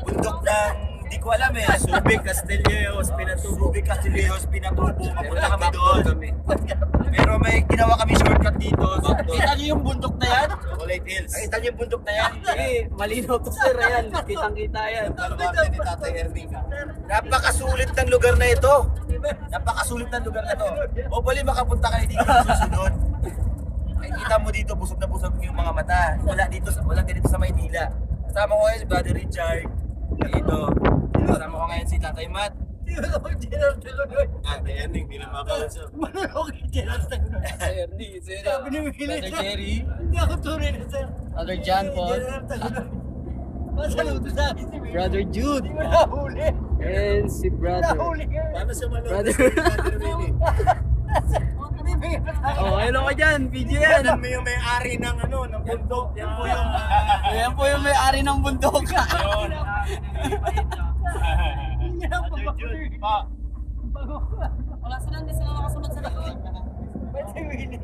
Bundok ng, di ko alam eh, Subic, Castillejos, Pinatubo, papunta kami doon. Pero may ginawa kami shortcut dito. Kita niyo yung bundok na yan? Chocolate Hills. Kita niyo yung bundok na yan? Malinaw to sir, ayan. Kitang-kita yan. Ni Tatay Erwin. Napakasulit ng lugar na ito. Napakasulit ng lugar na to. Hopefully makapunta kayo dito sa susunod. Makikita mo dito, busog na busog yung mga mata. Wala ganito sa Maynila. Kasama ko ngayon si Brother Richard. Dito. Kasama ko ngayon si Tatay Matt. Ate Ernie, hindi na makausap. Brother Jerry. Hindi ako tunay na sir. Brother John Paul. Masaluto sa akin si Miguel. Brother Jude. Hindi mo nahuli. And si brother. Nahuli ka. Paano siya malulog? Brother. Brother Willie. Oh, hello ka dyan. PJ yan. Alam mo yung may-ari ng ano, ng bundok. Yan po yung... Ayan po yung may-ari ng bundok. Hindi na ako papatuloy. Wala sila, hindi sila nakasunod sa likod. Ba't si Willie?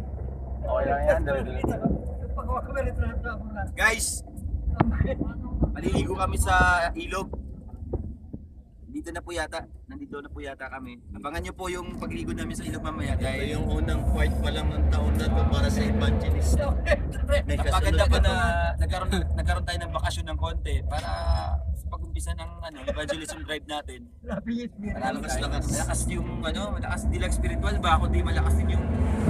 Okay lang yan. Pagawa ka ba retrato ako na? Guys, maliligo kami sa ilog. Dito na po yata. Nandito na po yata kami. Abangan nyo po yung pagligo namin sa ilog mamaya. Ito Dahil yung unang fight pa lang ng taon na to para sa evangelist. May napaganda kasunod pa pa na to. nagkaroon tayo ng bakasyon ng konti para sa pag-umpisa ng evangelism drive natin. Lapit niya. Malakas yung malakas hindi lang spiritual ba, kundi malakas din yung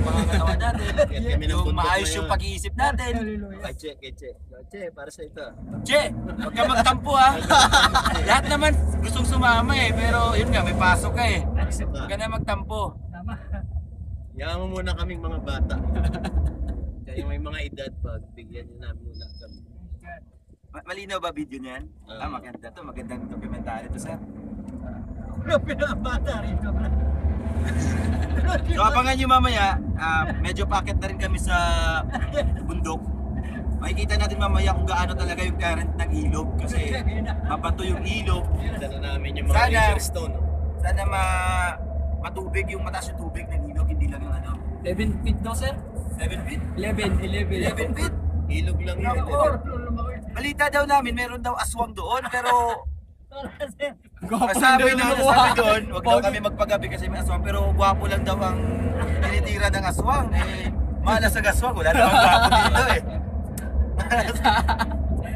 pangangatawan natin. Kaya kami ng Yung bundok maayos na yung yun. pag-iisip natin. Hallelujah. Che, para sa ito. Che, huwag ka magtampo ha. Lahat naman gustong sumama eh, pero yun nga, may pasok ka eh. Huwag ka na magtampo. Tama. Yaman mo muna kaming mga bata. Kaya may mga edad pa, bigyan nyo namin muna kami. Malinaw ba video niyan? Maganda to, magandang dokumentary to sir. Ano pinakabata rito? So abangan nyo mamaya, medyo packet na rin kami sa bundok. Makikita natin mamaya kung gaano talaga yung current ng ilog kasi mabato yung ilog. Kita na namin yung mga Sana. laser stone. Sana matubig yung mataas yung tubig ng ilog, hindi lang yung 11 feet daw sir. 7 feet? 11 11 feet? Ilog lang yun. Balita daw namin, meron daw aswang doon pero Gwapo sabi daw doon, wag daw kami magpagabi kasi may aswang pero gwapo lang daw ang tinitira ng aswang. Eh, malas ang aswang, wala namang gwapo dito eh.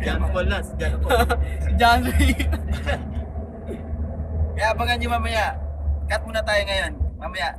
Jan Paul. John Ray. Kaya abangan nyo mamaya. Cut muna tayo ngayon. Mamaya,